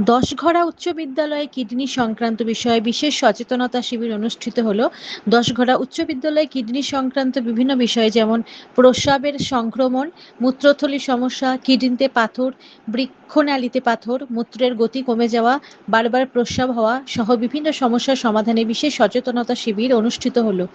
দশঘরা উচ্চ বিদ্যালয়ে কিডনি সংক্রান্ত বিষয়ে বিশেষ সচেতনতা শিবির অনুষ্ঠিত হলো। দশঘরা উচ্চ বিদ্যালয়ে কিডনি সংক্রান্ত বিভিন্ন বিষয়ে যেমন প্রস্রাবের সংক্রমণ, মূত্রথলির সমস্যা, কিডনিতে পাথর, বৃক্ষনালীতে পাথর, মূত্রের গতি কমে যাওয়া, বারবার প্রস্রাব হওয়া সহ বিভিন্ন সমস্যার সমাধানে বিশেষ সচেতনতা শিবির অনুষ্ঠিত হলো।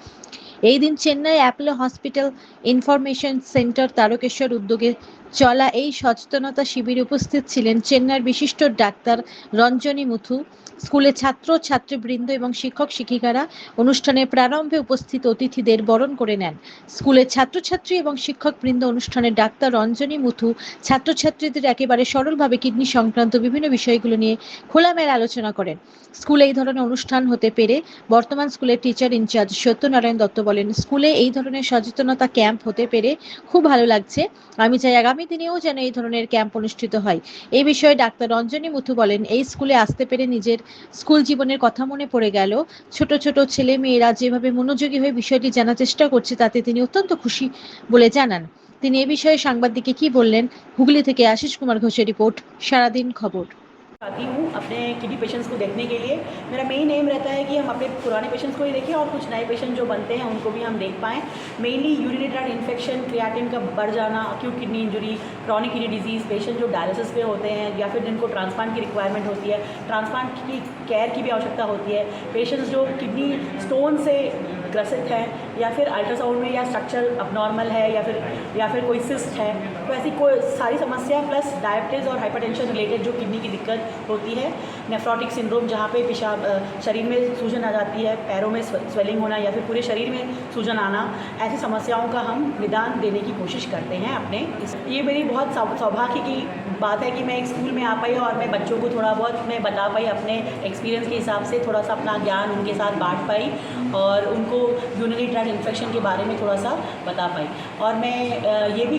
এই দিন Chennai Apollo hospital information centre Tarakeswar উদ্যোগে চলা এই সচেতনতা শিবিরে উপস্থিত ছিলেন চেন্নাইয়ের বিশিষ্ট ডাক্তার রঞ্জনী মুথু, স্কুলের ছাত্র ছাত্রীবৃন্দ এবং শিক্ষক শিক্ষিকারা। অনুষ্ঠানের প্রারম্ভে উপস্থিত অতিথিদের বরণ করে নেন। স্কুলের ছাত্রছাত্রী এবং শিক্ষকবৃন্দ অনুষ্ঠানে ডাক্তার রঞ্জনী মুথু ছাত্রছাত্রীদের একেবারে সরলভাবে কিডনি সংক্রান্ত বিভিন্ন বিষয়গুলো নিয়ে খোলামেলা আলোচনা করেন। স্কুলে এই ধরনের অনুষ্ঠান হতে পেরে বর্তমান স্কুলের টিচার ইনচার্জ সত্যনারায়ণ দত্ত বলেন, স্কুলে এই ধরনের সচেতনতা ক্যাম্প হতে পেরে খুব ভালো লাগছে। আমি চাই আগামী দিনেও যেন এই ধরনের ক্যাম্প অনুষ্ঠিত হয়। এই বিষয়ে ডাক্তার রঞ্জনী মুথু বলেন, এই স্কুলে আসতে পেরে নিজের স্কুল জীবনের কথা মনে পড়ে গেল। ছোট ছোট ছেলে মেয়েরা যেভাবে মনোযোগী হয়ে বিষয়টি জানার চেষ্টা করছে তাতে তিনি অত্যন্ত খুশি বলে জানান। তিনি এ বিষয়ে সাংবাদিককে কি বললেন, হুগলি থেকে আশিস কুমার ঘোষের রিপোর্ট, সারাদিন खबर। आती हूँ अपने किडनी पेशेंट्स को देखने के लिए। मेरा मेन एम रहता है कि हम अपने पुराने पेशेंट्स को ही देखें और कुछ नए पेशेंट जो बनते हैं उनको भी हम देख पाएँ। Mainly urinary tract infection, creatine का बढ़ जाना, acute kidney injury, chronic kidney disease, patient जो डायलिसिस पे होते हैं या फिर जिनको ट्रांसप्लांट की रिक्वायरमेंट होती है, ट्रांसप्लांट की केयर की भी आवश्यकता होती है, पेशेंट्स जो किडनी स्टोन से ग्रसित हैं या फिर अल्ट्रासाउंड में या स्ट्रक्चर अबनॉर्मल है या फिर कोई सिस्ट है, तो ऐसी कोई सारी समस्या प्लस डायबिटीज़ और हाइपरटेंशन रिलेटेड जो किडनी की दिक्कत होती है, नेफ्रोटिक सिंड्रोम जहाँ पे पेशाब शरीर में सूजन आ जाती है, पैरों में स्वेलिंग होना या फिर पूरे शरीर में सूजन आना, ऐसी समस्याओं का हम निदान देने की कोशिश करते हैं अपने। ये मेरी बहुत सौभाग्य की बात है कि मैं एक स्कूल में आ पाई और मैं बच्चों को थोड़ा बहुत मैं बता पाई, अपने एक्सपीरियंस के हिसाब से थोड़ा सा अपना ज्ञान उनके साथ बांट पाई और उनको यूरिनरी ट्रैक्ट इन्फेक्शन के बारे में थोड़ा सा बता पाई। और मैं ये भी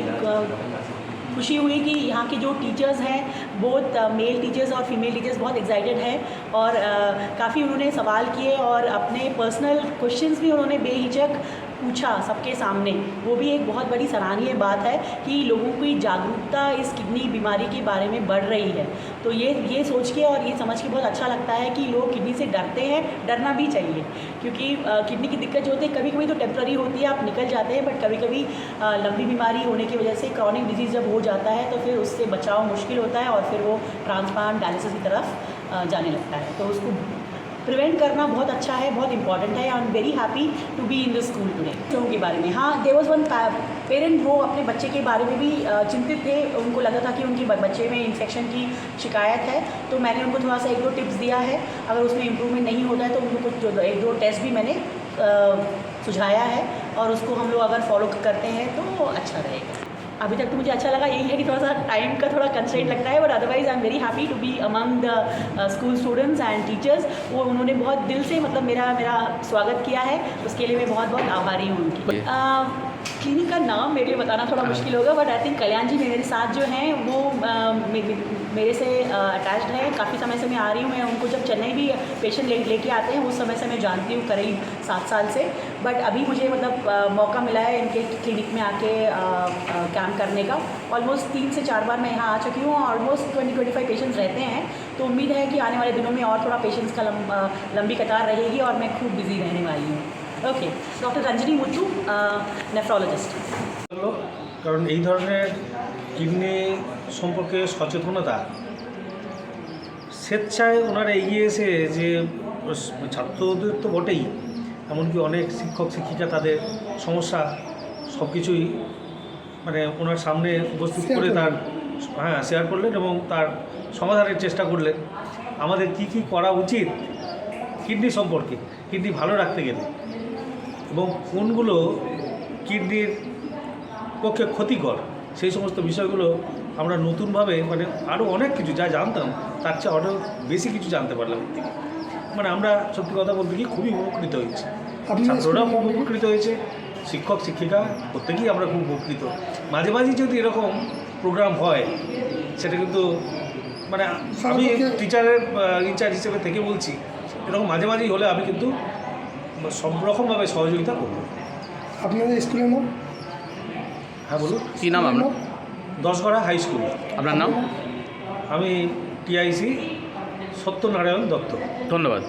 खुशी हुई कि यहाँ के जो टीचर्स हैं, बोथ मेल टीचर्स और फीमेल टीचर्स बहुत एक्साइटेड हैं और काफ़ी उन्होंने सवाल किए और अपने पर्सनल क्वेश्चंस भी उन्होंने बेहिचक पूछा सबके सामने। वो भी एक बहुत बड़ी सराहनीय बात है कि लोगों की जागरूकता इस किडनी बीमारी के बारे में बढ़ रही है। तो ये सोच के और ये समझ के बहुत अच्छा लगता है कि लोग किडनी से डरते हैं, डरना भी चाहिए, क्योंकि किडनी की दिक्कत जो होती है कभी कभी तो टेम्पररी होती है, आप निकल जाते हैं, बट कभी कभी लंबी बीमारी होने की वजह से क्रॉनिक डिजीज़ जब हो जाता है तो फिर उससे बचाव मुश्किल होता है और फिर वो ट्रांसप्लांट डायलिसिस की तरफ जाने लगता है। तो उसको प्रिवेंट करना बहुत अच्छा है, बहुत इंपॉर्टेंट है। I am very happy to be in this school today. बच्चों के बारे में, हाँ, देयर वाज वन पेरेंट, वो अपने बच्चे के बारे में भी चिंतित थे। उनको लगा था कि उनके बच्चे में इन्फेक्शन की शिकायत है, तो मैंने उनको थोड़ा सा 1-2 टिप्स दिया है। अगर उसमें इम्प्रूवमेंट नहीं होता है तो उनको कुछ 1-2 टेस्ट भी मैंने सुझाया है और उसको हम लोग अगर फॉलो करते हैं तो अच्छा रहेगा। अभी तक तो मुझे अच्छा लगा, यही है कि थोड़ा सा टाइम का थोड़ा कंस्ट्रेंट लगता है, but otherwise I am very happy to be among the school students and teachers. वो उन्होंने बहुत दिल से मतलब मेरा स्वागत किया है, उसके लिए मैं बहुत बहुत आभारी हूँ उनकी। क्लिनिक का नाम मेरे लिए बताना थोड़ा मुश्किल होगा, बट आई थिंक कल्याण जी मेरे साथ जो हैं वो मेरे से अटैच्ड है। काफ़ी समय से मैं आ रही हूँ, मैं उनको जब चेन्नई भी पेशेंट लेके आते हैं उस समय से मैं जानती हूँ, करीब 7 साल से। बट अभी मुझे मतलब मौका मिला है इनके क्लिनिक में आके कैम्प करने का। ऑलमोस्ट 3 से 4 बार मैं यहाँ आ चुकी हूँ, ऑलमोस्ट 20-25 पेशेंट्स रहते हैं। तो उम्मीद है कि आने वाले दिनों में और थोड़ा पेशेंट्स का लंबी कतार रहेगी और मैं खूब बिजी रहने वाली हूँ। Okay, doctor Ranjani Muthu, nephrologist. কারণ এই ধরনের কিডনি সম্পর্কে সচেতনতা স্বেচ্ছায় ওনারা এগিয়ে এসে যে ছাত্রদের তো বটেই, এমনকি অনেক শিক্ষক শিক্ষিকা তাদের সমস্যা সব কিছুই মানে ওনার সামনে উপস্থিত করে তার শেয়ার করলেন এবং তার সমাধানের চেষ্টা করলেন। আমাদের কি কি করা উচিত কিডনি সম্পর্কে, কিডনি ভালো রাখতে গেলে, এবং কোনগুলো কিডনির পক্ষে ক্ষতিকর, সেই সমস্ত বিষয়গুলো আমরা নতুনভাবে মানে আরও অনেক কিছু যা জানতাম তার চেয়ে আরও বেশি কিছু জানতে পারলাম। মানে আমরা সত্যি কথা বলতে কি খুবই উপকৃত হয়েছি, ছাত্ররাও খুব উপকৃত হয়েছে, শিক্ষক শিক্ষিকা প্রত্যেকেই আমরা খুব উপকৃত। মাঝে মাঝে যদি এরকম প্রোগ্রাম হয় সেটা কিন্তু মানে আমি টিচারের ইনচার্জ হিসেবে থেকে বলছি, এরকম মাঝে মাঝেই হলে আমি কিন্তু সব রকমভাবে সহযোগিতা করব। আপনাদের স্কুলের নাম? হ্যাঁ বলুন। কী নাম আপনার? Dashghara high school. আপনার নাম? আমি টিআইসি সত্যনারায়ণ দত্ত। ধন্যবাদ।